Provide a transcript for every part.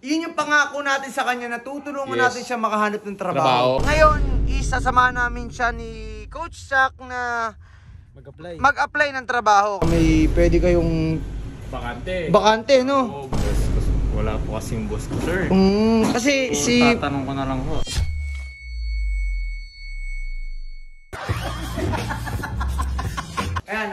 yun yung pangako natin sa kanya na tutulungan natin siya makahanap ng trabaho. Ngayon, isasama namin siya ni Coach Chuck na mag-apply ng trabaho. May pwede kayong bakante, no? Oo, boss. Wala po kasing boss ko, sir. Kasi Tatanong ko na lang ho. Ayan,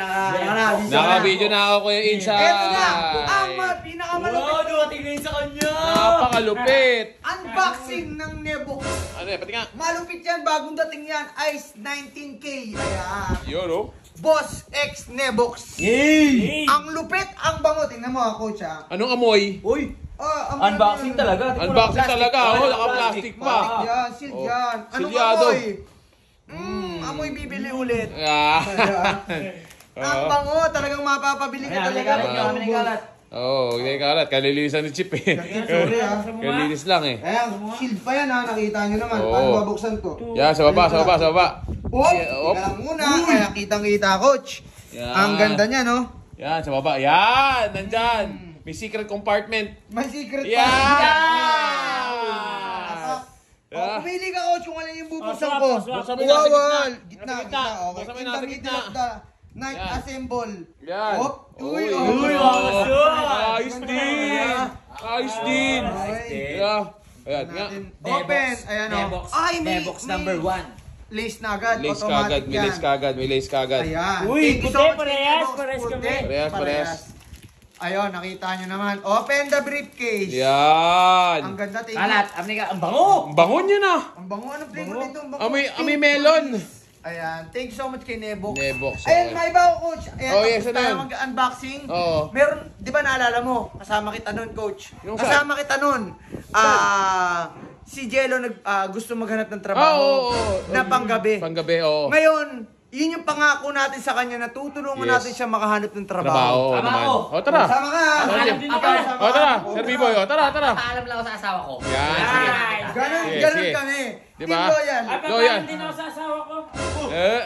naka-video na ako, Kuya Insa. Ito na, ang pinakamalupit. Dumating na yun sa kanya! Napakalupit. Unboxing ng Nebox. Ano pati nga? Malupit yan, bagong dating yan. Ice 19K. Ayan. Yun, oh. Boss X Nebox. Yay! Ang lupit, ang bango. Tingnan mo ako, Coach. Anong amoy? Uy! Unboxing talaga. Unboxing talaga, oh. Naka-plastic pa. Yan, seal yan. Anong Silyado. amoy? Amoy bibili ulit. Ang bango, talagang mapapabili ka talaga. Oo, hindi kalat. Kalilisan ni Chip eh. Sorry Kalilis lang eh. Ayan, shield pa yan ha. Nakita nyo naman. Paano babuksan to? Yan, sa baba, sa baba, sa baba. Teka lang muna. Kaya kitang-kita, Coach. Yan. Ang ganda niya, no? Yan, sa baba. Yan, nandyan. May secret compartment. May secret pa. Yan! Pumili ka, Coach, kung alin yung bubuksan ko. Buksan mo yung nasa Wawal. gitna. Gitna. Okay. Buksan mo yung nasa gitna. Night Yan. assemble. Yan. Uy, ayos din. Ayos din. Yeah. Ayan, nga. Open. Ayan, o. Ay, Nebox number 1. Lace na agad. Lace Automatic kagad, may lace kagad, may lace kagad. Ayan. Uy, Thank you so much, parehas, Nebox. parehas kami. Puti. Parehas. Ayun, nakita nyo naman. Open the briefcase. Yan. Ang ganda. Thank you. Kalat, ang bango! Ang bango niya na. Ang bango. Anong flavor nito? Ang bango. Amoy melon. Ayan. Thank you so much kay Nebox. Nebox, Ayan, okay. may iba ako, Coach. Ayan, Oh, yes, tapos ano tayo yan? mag-unboxing. Oo. Meron, di ba naalala mo? Kasama kita nun, Coach. Yung Kasama kita nun. Si Jello gusto maghanap ng trabaho na panggabi. Panggabi, oo. Ngayon, yun yung pangako natin sa kanya na tutulungan natin siya makahanap ng trabaho. Trabaho naman. O, tara. Sama ka! O, tara. Sir B-Boy, o, tara. Paalam lang ako sa asawa ko. Yan, sige. Ganun Sige. kami. Diba? Team Loyal. Loyal. Hindi na ako sa asawa ko.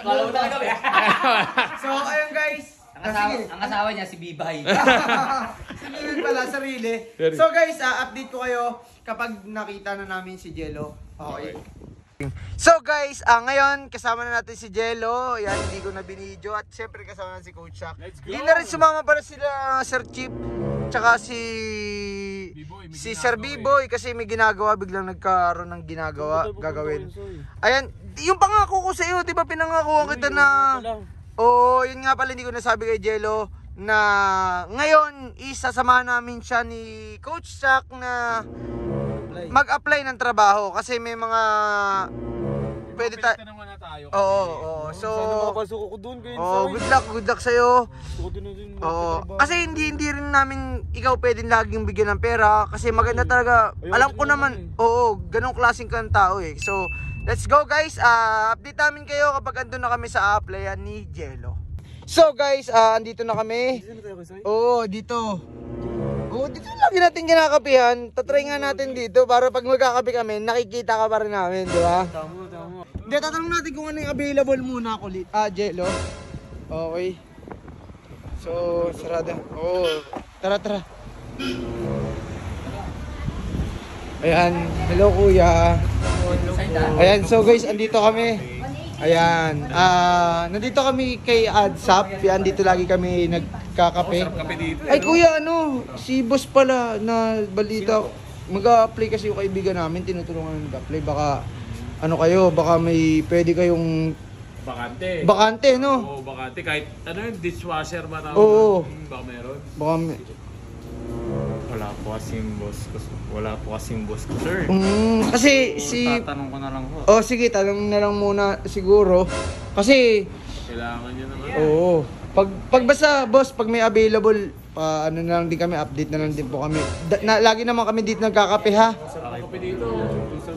Kala mo talaga ba? So, ayun guys. Ang asawa niya si Bibay. Sinilin pala, sarili. So guys, update ko kayo kapag nakita na namin si Jello. Okay. So guys, ngayon kasama na natin si Jello. Yan, hindi ko na binidyo. At syempre kasama na si Coach Chuck. Hindi na rin sumama pala sila Sir Chip. Tsaka si Sir B-Boy kasi may ginagawa. Biglang nagkaroon ng gagawin. Ayan, yung pangako ko sa iyo, di ba pinangakuhan kita na... Oo, yun nga pala, hindi ko nasabi kay Jello na ngayon isasamahan namin siya ni Coach Chuck na mag-apply ng trabaho kasi may mga pwede tayo. Oo. So, good luck sa'yo. Oo. Kasi hindi rin namin ikaw pwedeng laging bigyan ng pera kasi maganda talaga. Alam ko naman, ganong klaseng kang tao eh. So, let's go guys. Update namin kayo kapag andun na kami sa applyan ni Jello. So guys, andito na kami. Dito. Dito lagi natin kinakapihan. Tatry nga natin dito para pag magkakapi kami, nakikita ka pa rin namin, di ba? Tama. Hindi, tatanong natin kung ano yung available muna, Jello. Okay. So, sarada. Tara. Ayan, hello kuya. Ayan, so guys, andito kami. Ayan, nandito kami kay Adsap. Yan, dito lagi kami nagkakape. Ay kuya, si boss pala na balita. Mag-a-apply kasi yung kaibigan namin, tinutulungan mag-apply. Baka, baka may pwede kayong bakante, no? Oo, bakante. Kahit, dishwasher ba tawag? Oo. Baka meron? Baka may... Wala po kasing boss ko, sir. Kasi Tatanong ko na lang ho. sige, tanong na lang muna siguro. Kasi Kailangan nyo naman. oo. Pag basta boss, pag may available, na lang din kami, update na lang din po kami. Lagi naman kami dito nagkakape ha. Sarap kape dito.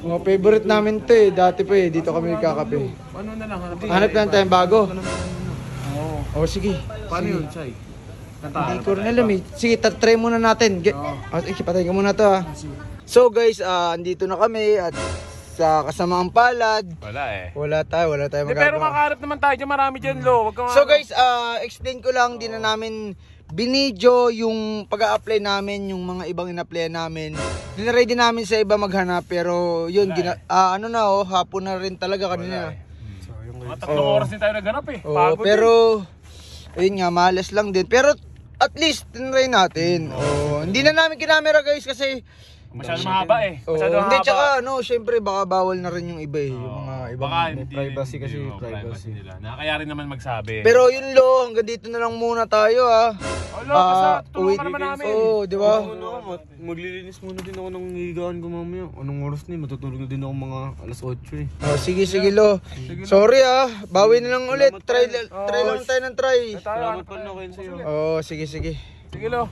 Mga favorite namin to dati pa dito kami nagkakape. Ano na lang? Hanap lang tayong bago. Oo. Sige. Paano yun, Chay? Hindi ko rin alam eh. Sige, try muna natin. Patay ka muna to ha. So guys, andito na kami at sa kasamaang palad. Wala tayo magagawa. Pero makaharap naman tayo dyan, marami dyan lo. So guys, explain ko lang, di na namin binidyo yung pag-a-apply namin, yung mga ibang in-apply namin. Dinaready namin sa iba maghanap pero yun, hapon na rin talaga kanina. Mga 3 oras din tayo naghanap eh. Oo, Pagod pero ayun nga, malas lang din. Pero at least tinry natin. Oh, hindi na namin kinamera guys kasi Masyado mahaba eh. oh, Masyado hindi mahaba. tsaka syempre baka bawal na rin yung iba eh, yung mga ibang Baka hindi, privacy kasi, yung privacy. nila. Nakakaya rin naman magsabi. Pero yun lo, hanggang dito na lang muna tayo ah. Wala, kasi tutulungan ka naman namin. Oh, di ba? Maglilinis muna din ako ng higaan ko mamaya. Anong oras na matutulog na din ako mga alas 8 eh. Oh, sige lo. Sorry ah, bawi na lang ulit. Try lang tayo ng try. Tayo, Salamat pa na kayo sa'yo. Oh, sige. Sige lo.